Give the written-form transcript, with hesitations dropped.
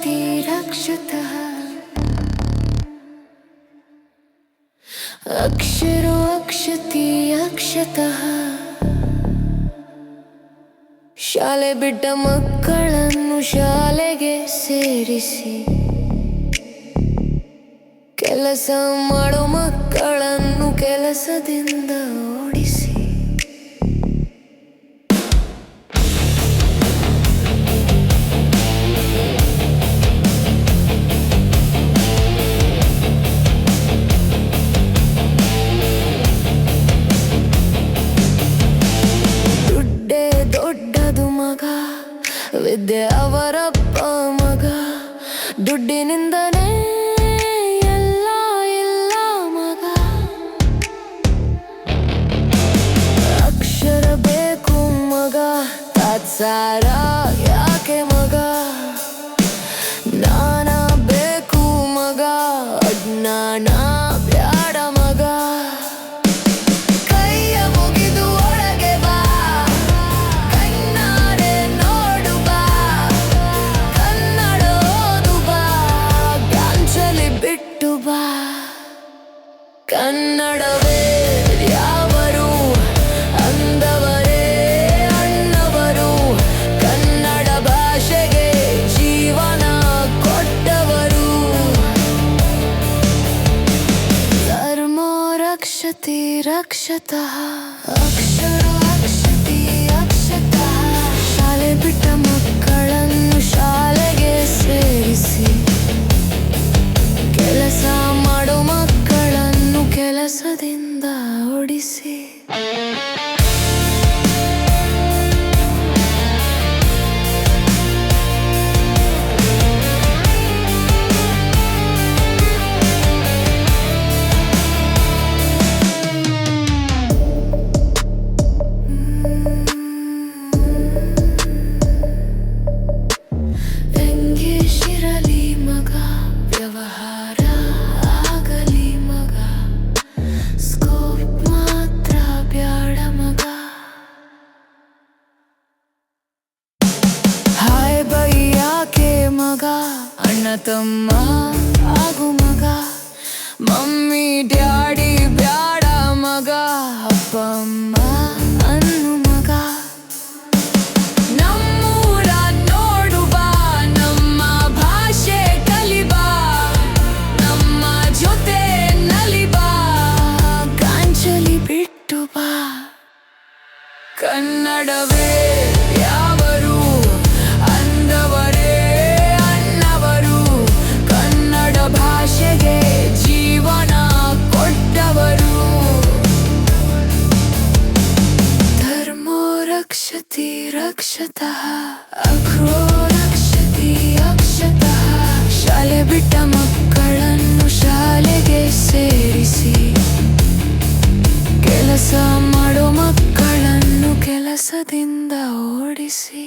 रक्षति रक्षतः अक्षरो अक्षति अक्षतः ಶಾಲೆ ಬಿಟ್ಟ ಮಕ್ಕಳನ್ನು ಶಾಲೆಗೆ ಸೇರಿಸಿ ಕೆಲಸ ಮಾಡೋ ಮಕ್ಕಳನ್ನು ಕೆಲಸದಿಂದ ಓಡಿಸಿ ವಿದ್ಯೆ ಅವರಪ್ಪ ಮಗ ದುಡ್ಡಿನಿಂದನೇ ಎಲ್ಲ ಇಲ್ಲ ಮಗ ಅಕ್ಷರ ಬೇಕು ಮಗ ತಾತ್ಸಾರ ಯಾಕೆ ಮಗ ಜ್ಞಾನ ಬೇಕು ಮಗ ಅಜ್ಞಾನ ಬ್ಯಾಡ ಮಗ ಕನ್ನಡವೇ ಯಾವರು ಅಂದವರೇ ಅಣ್ಣವರು ಕನ್ನಡ ಭಾಷೆಗೆ ಜೀವನ ಕೊಟ್ಟವರು ಧರ್ಮೋ ರಕ್ಷತಿ ರಕ್ಷತಃ ಅಕ್ಷರೋ ಅಕ್ಷತಿ ಅಕ್ಷತಃ ಶಾಲೆ ಬಿಟ್ಟ ಮಕ್ಕಳನ್ನು ಶಾಲೆಗೆ ಸೇರಿಸಿ ಕೆಲಸ ಮಾಡೋ ಮಕ್ಕಳನ್ನು ಕೆಲಸದಿಂದ ಓಡಿಸಿ ಹೆಂಗೇಶಿರಲಿ ಮಗ ವ್ಯವಹಾರ ಆಗಲಿ ಮಗ ಸ್ಕೋಪ್ ಮಾತ್ರ ಬ್ಯಾಡ ಮಗ ಹಾಯ್ ಬೈ ಯಾಕೆ ಮಗ ಅಣ್ಣ ತಮ್ಮ ಆಗು ಮಗ ಮಮ್ಮಿ ಡ್ಯಾಡಿ ಬ್ಯಾಡ ಮಗ ಅಪ್ಪ ಅಮ್ಮ ಅನ್ನು ಮಗ ನಮ್ಮೂರ ನೋಡು ಬಾ ನಮ್ಮ ಭಾಷೆ ಕಲಿಬಾ ನಮ್ಮ ಜೊತೆ ನಲಿಬಾ ಗಾಂಚಲಿ ಬಿಟ್ಟು ಬಾ ಕನ್ನಡವೇ ಯಾವರು ಅಂದವರೇ ಅಣ್ಣವರು ಕನ್ನಡ ಭಾಷೆಗೆ ಜೀವನ ಕೊಟ್ಟವರು ಧರ್ಮೋ ರಕ್ಷತಿ ರಕ್ಷತಃ ಅಕ್ಷರೋ ರಕ್ಷತಿ ಅಕ್ಷತಃ ಶಾಲೆ ಬಿಟ್ಟ ಮಕ್ಕಳನ್ನು ಶಾಲೆಗೆ ಸೇರಿಸಿ ಕೆಲಸ ಮಾಡೋ ಮಕ್ಕಳನ್ನು ಕೆಲಸದಿಂದ ಓಡಿಸಿ